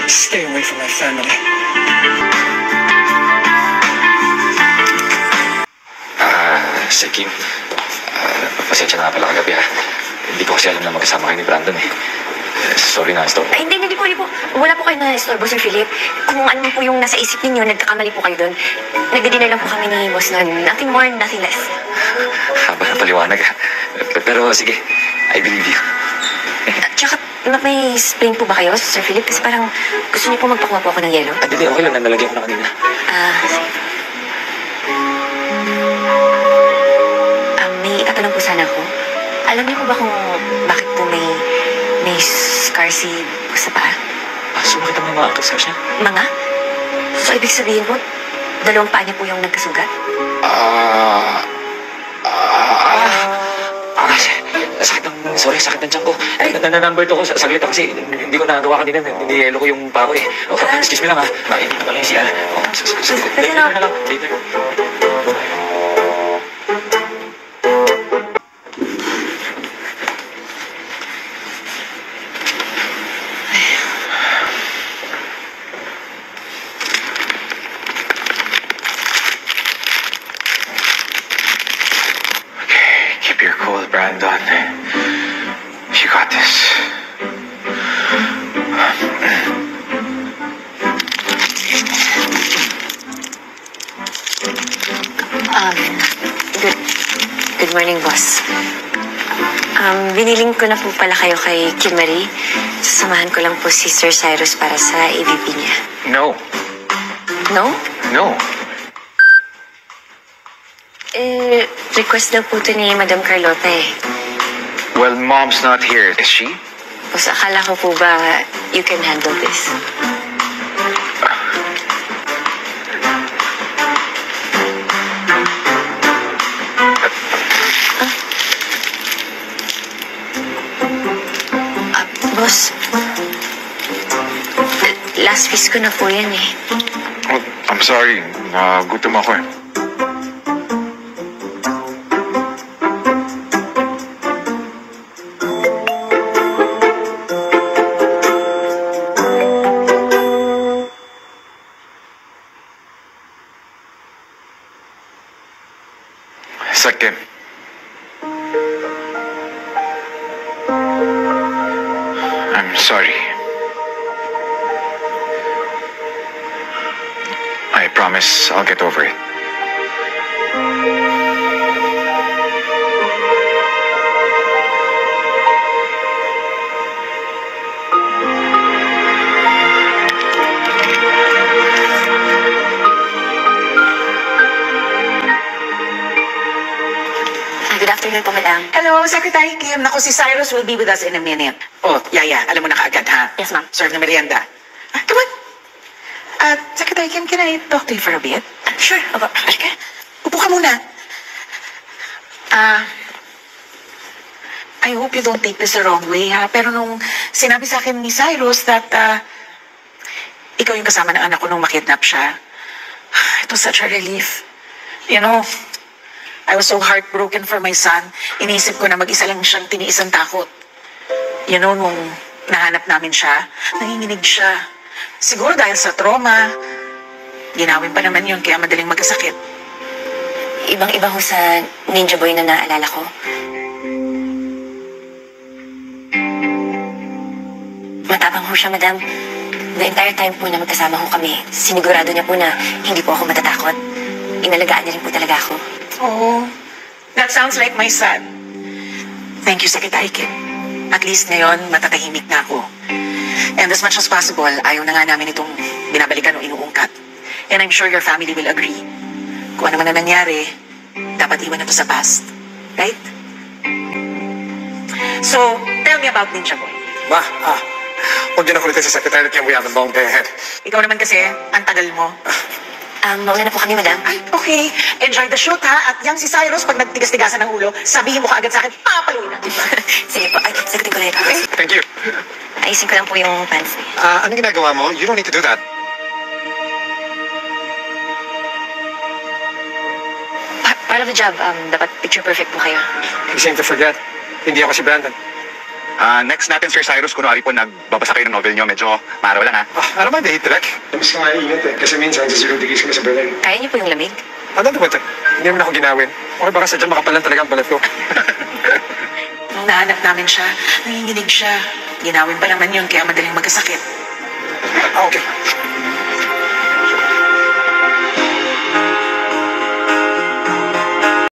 Stay away from my family. Sir Kim, pasensya na nga pala kagabi ha. Hindi ko kasi alam na magkasama kayo ni Brandon eh. Sorry na, stop. Ay, hindi po. Wala po kayo na istorbo, Sir Philip. Kung ano po yung nasa isip ninyo, nagkakamali po kayo doon. Nagdi-dinner lang po kami ni boss noon. Nothing more, nothing less. Haba na paliwanag ha. Pero sige, I believe you. Tsaka, may sprain po ba kayo, Sir Philip? Kasi parang gusto niyo po magpakuha po ako ng yelo. Hindi, okay lang. Nalagyan ko na kanina. Sige. May itatanong po sana ako. Alam niyo po ba kung bakit po may scar si sa paa? Sumakit ang mga ankles niya? Mga? So, ibig sabihin po, dalawang paa niya po yung nagkasugat? Sakit ng tiyan ko. Nanumber to ko. Saglit kasi hindi ko nagawa kanina. Niyelo ko yung paa ko eh. Excuse me lang ha. Hindi ko pala yung siya. Later na lang. Later. Keep your cool, Brandon. You got this. Good morning, boss. Biniling ko na po pala kayo kay Kim Marie. Sasamahan ko lang po si Sir Cyrus para sa AVP niya. No. No? No. Request daw po ito ni Madam Carlota eh. Well, Mom's not here, is she? Boss, akala ko po ba you can handle this? Boss, last piece ko na po yan eh. Oh, I'm sorry. Gutom ako eh. Kim. I'm sorry. I promise I'll get over it. Good afternoon po, madam. Hello, Secretary Kim. Naku, si Cyrus will be with us in a minute. Oh, Yaya, alam mo na kaagad, ha? Yes, ma'am. Serve na merienda. Come on. Secretary Kim, can I talk to you for a bit? Sure. Halika. Upo ka muna. I hope you don't take this the wrong way, ha? Pero nung sinabi sa akin ni Cyrus that ikaw yung kasama ng anak ko nung makidnap siya, it was such a relief. You know, I was so heartbroken for my son. Inisip ko na mag-isa lang siyang tiniis ang takot. You know, nung nahanap namin siya, nanginginig siya. Siguro dahil sa trauma, ginawin pa naman yun, kaya madaling magkasakit. Ibang-iba ho sa Ninja Boy na naalala ko. Matapang ho siya, madam. The entire time po na magkasama ho kami, sinigurado niya po na hindi po ako matatakot. Inalagaan niya rin po talaga ako. Oh, that sounds like my son. Thank you, Secretary Kim. At least ngayon, matatahimik na ako. And as much as possible, ayaw na nga namin itong binabalikan o inuungkat. And I'm sure your family will agree. Kung ano man na nangyari, dapat iwan na to sa past. Right? So, tell me about Ninja Boy. Ma, huwag niyo na kulitin sa Secretary Kim. We have a long day ahead. Ikaw naman kasi, ang tagal mo. Mauna na po kami, madam. Ay, okay. Enjoy the shoot, ha? At yan si Cyrus, pag nagtigas-tigasan ng ulo, sabihin mo kaagad sa akin, papaluin na. Sige po. Ay, sagutin ko na ito. Okay? Thank you. Ayusin ko lang po yung pants. Anong ginagawa mo? You don't need to do that. Part of the job, dapat picture perfect po kayo. You seem to forget. Hindi ako si Brandon. Next natin, Sir Cyrus, kunwari po nagbabasa kayo ng novel nyo, medyo maaraw lang ha. Ano ba, date track? Mas nga ingat eh. Kasi minsan, sa zero degrees kami sa Berlin. Kaya niyo po yung lamig? Ano ba ito? Hindi naman ako ginawin. Okay, baka sadya makapalan talaga ang balat ko. Nung nahanap namin siya, nanginginig siya. Ginawin pa naman yun, kaya madaling magkasakit. Okay.